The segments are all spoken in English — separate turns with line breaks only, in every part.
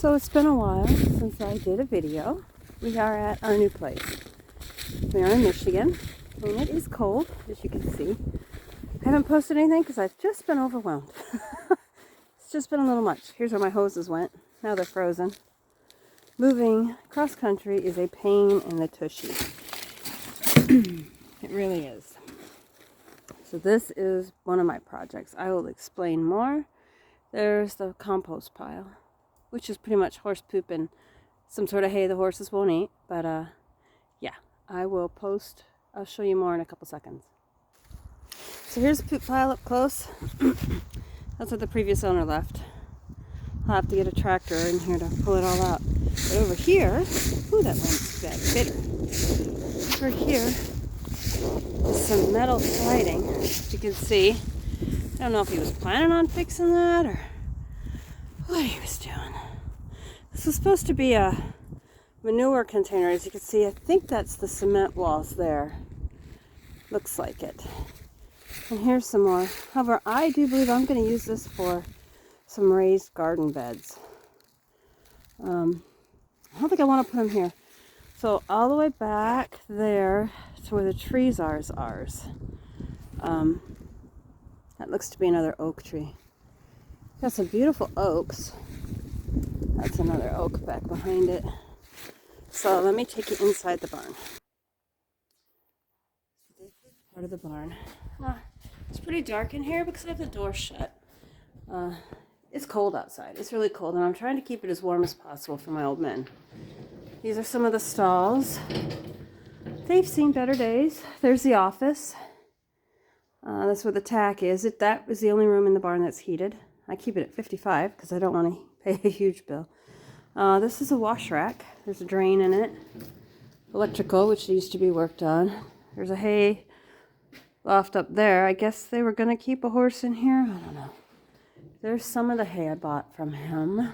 So it's been a while since I did a video. We are at our new place. We are in Michigan, and it is cold, as you can see. I haven't posted anything because I've just been overwhelmed. It's just been a little much. Here's where my hoses went. Now they're frozen. Moving cross country is a pain in the tushy. It really is. So this is one of my projects. I will explain more. There's the compost pile, which is pretty much horse poop and some sort of hay the horses won't eat. But yeah, I will post. I'll show you more in a couple seconds. So here's the poop pile up close. That's what the previous owner left. I'll have to get a tractor in here to pull it all out. But over here, ooh, that one's bitter. Over here is some metal siding, as you can see. I don't know if he was planning on fixing that or what he was doing. This was supposed to be a manure container, as you can see. I think that's the cement walls there. Looks like it. And here's some more. However, I do believe I'm going to use this for some raised garden beds. I don't think I want to put them here. So all the way back there to where the trees are is ours. That looks to be another oak tree. Got some beautiful oaks. That's another oak back behind it. So let me take you inside the barn. This is part of the barn. It's pretty dark in here because I have the door shut. It's cold outside. It's really cold, and I'm trying to keep it as warm as possible for my old men. These are some of the stalls. They've seen better days. There's the office. That's where the tack is. That was the only room in the barn that's heated. I keep it at 55 because I don't want to pay a huge bill. This is a wash rack. There's a drain in it. Electrical, which needs to be worked on. There's a hay loft up there. I guess they were going to keep a horse in here. I don't know. There's some of the hay I bought from him.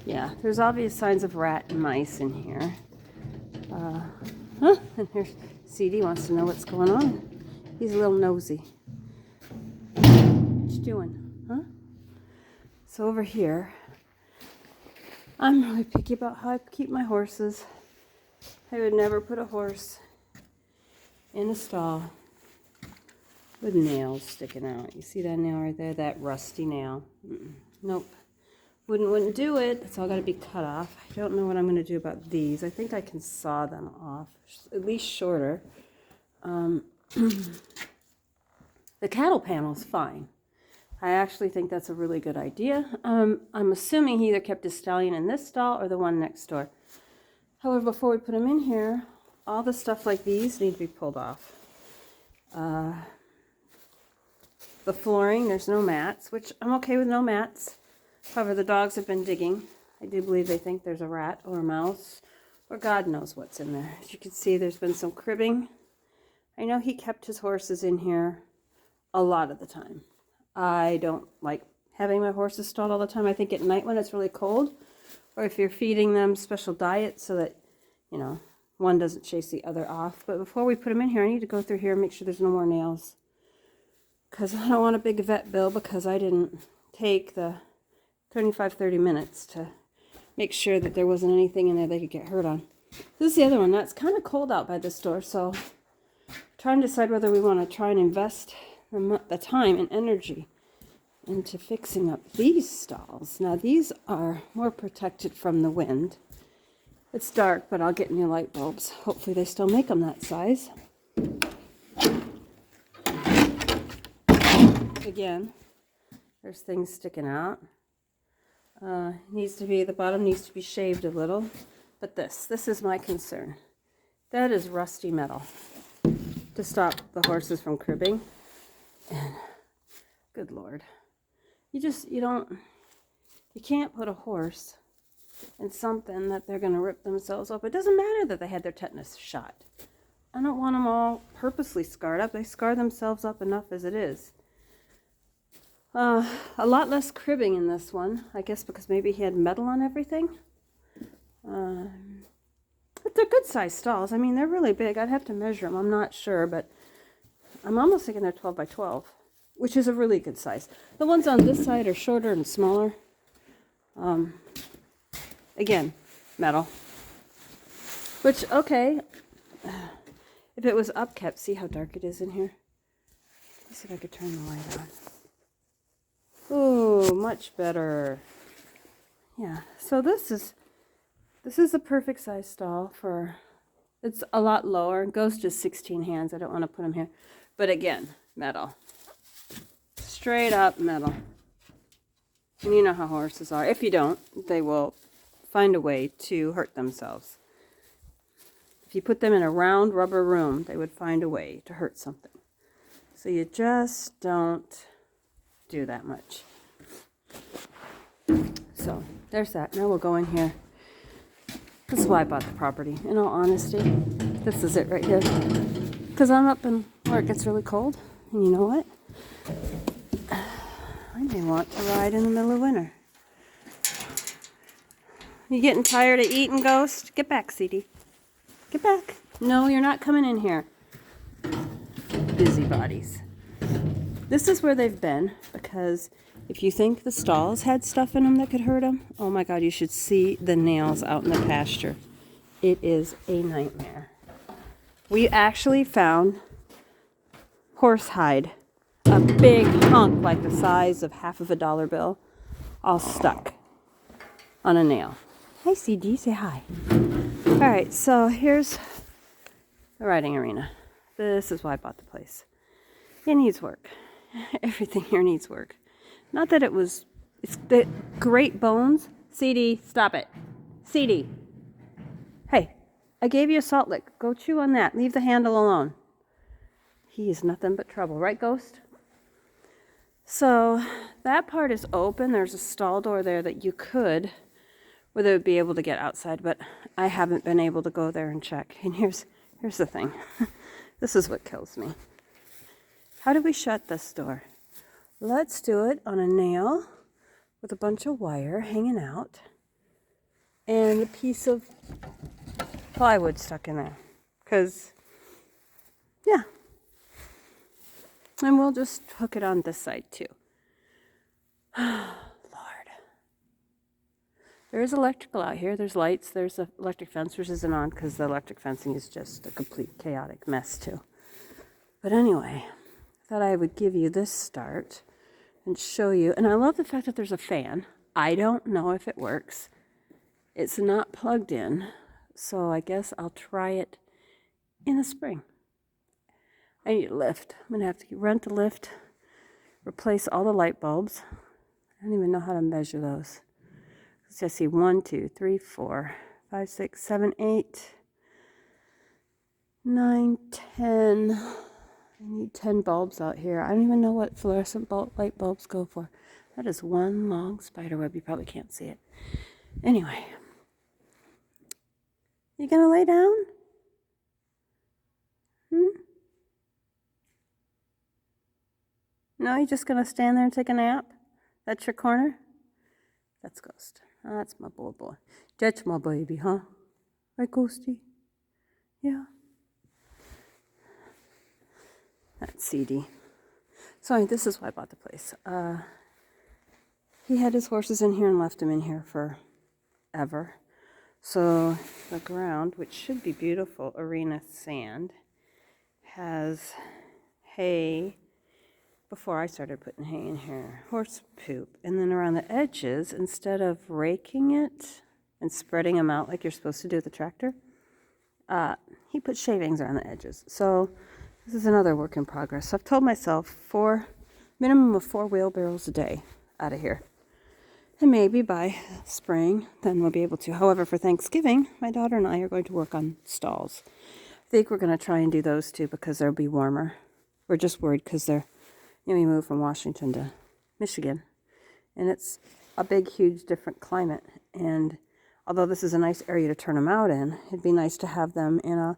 Yeah, there's obvious signs of rat and mice in here. And here's CD wants to know what's going on. He's a little nosy. What you doing? Huh? So over here, I'm really picky about how I keep my horses. I would never put a horse in a stall with nails sticking out. You see that nail right there? That rusty nail. Nope. Wouldn't do it. It's all got to be cut off. I don't know what I'm going to do about these. I think I can saw them off, at least shorter. The cattle panel's fine. I actually think that's a really good idea. I'm assuming he either kept his stallion in this stall or the one next door. However, before we put him in here, all the stuff like these need to be pulled off. The flooring, there's no mats, which I'm okay with no mats. However, the dogs have been digging. I do believe they think there's a rat or a mouse or God knows what's in there. As you can see, there's been some cribbing. I know he kept his horses in here a lot of the time. I don't like having my horses stalled all the time. I think at night when it's really cold, or if you're feeding them special diets so that, you know, one doesn't chase the other off. But before we put them in here, I need to go through here and make sure there's no more nails. Because I don't want a big vet bill because I didn't take the 25-30 minutes to make sure that there wasn't anything in there they could get hurt on. This is the other one. That's kind of cold out by this door, so I'm trying to decide whether we want to try and invest the time and energy into fixing up these stalls. Now these are more protected from the wind. It's dark, but I'll get new light bulbs. Hopefully they still make them that size. Again, there's things sticking out. The bottom needs to be shaved a little. But this is my concern. That is rusty metal to stop the horses from cribbing. And good Lord. You can't put a horse in something that they're going to rip themselves up. It doesn't matter that they had their tetanus shot. I don't want them all purposely scarred up. They scar themselves up enough as it is. A lot less cribbing in this one, I guess because maybe he had metal on everything. But they're good sized stalls. I mean, they're really big. I'd have to measure them. I'm not sure, but I'm almost thinking they're 12 by 12. which is a really good size. The ones on this side are shorter and smaller. Again, metal. Which, okay, if it was upkept, see how dark it is in here? Let's see if I could turn the light on. Ooh, much better. Yeah, so this is the perfect size stall for, it's a lot lower. Ghost is 16 hands. I don't want to put him here. But again, metal. Straight up metal. And you know how horses are. If you don't, they will find a way to hurt themselves. If you put them in a round rubber room, they would find a way to hurt something. So you just don't do that much. So there's that. Now we'll go in here. This is why I bought the property. In all honesty, this is it right here. Because I'm up in where it gets really cold. And you know what? I may want to ride in the middle of winter. You getting tired of eating, Ghost? Get back, CD. Get back. No, you're not coming in here. Busybodies. This is where they've been, because if you think the stalls had stuff in them that could hurt them, oh my God, you should see the nails out in the pasture. It is a nightmare. We actually found horsehide, a big hunk like the size of half of a dollar bill, all stuck on a nail. Hi, CD, say hi. All right, so here's the riding arena. This is why I bought the place. It needs work. Everything here needs work. Not that it's the great bones. CD, stop it. CD. Hey, I gave you a salt lick. Go chew on that. Leave the handle alone. He is nothing but trouble. Right, Ghost? So that part is open. There's a stall door there that you could, where they would be able to get outside, but I haven't been able to go there and check. And here's the thing. This is what kills me. How do we shut this door? Let's do it on a nail with a bunch of wire hanging out and a piece of plywood stuck in there. Because, yeah. And we'll just hook it on this side too. Lord. There is electrical out here. There's lights. There's an electric fence, which isn't on because the electric fencing is just a complete chaotic mess too. But anyway, I thought I would give you this start and show you. And I love the fact that there's a fan. I don't know if it works. It's not plugged in, so I guess I'll try it in the spring. I need a lift. I'm going to have to rent a lift, replace all the light bulbs. I don't even know how to measure those. So I see 1, 2, 3, 4, 5, 6, 7, 8, 9, 10. I need 10 bulbs out here. I don't even know what fluorescent light bulbs go for. That is one long spider web. You probably can't see it. Anyway. You gonna lay down? No, you just gonna stand there and take a nap? That's your corner? That's Ghost. Oh, that's my boy. That's my baby, huh? Right, Ghosty? Yeah. That's CD. So this is why I bought the place. He had his horses in here and left them in here forever. So the ground, which should be beautiful arena sand, has hay. Before I started putting hay in here, horse poop. And then around the edges, instead of raking it and spreading them out like you're supposed to do with the tractor, he put shavings around the edges. So this is another work in progress. So I've told myself minimum of 4 wheelbarrows a day out of here. And maybe by spring, then we'll be able to. However, for Thanksgiving, my daughter and I are going to work on stalls. I think we're going to try and do those too because they'll be warmer. We're just worried because we moved from Washington to Michigan, and it's a big, huge, different climate. And although this is a nice area to turn them out in, it'd be nice to have them in a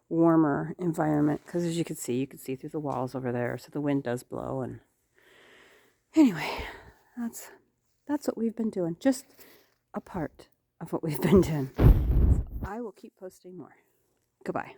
warmer environment because, as you can see through the walls over there, so the wind does blow. And anyway, that's what we've been doing, just a part of what we've been doing. So I will keep posting more. Goodbye.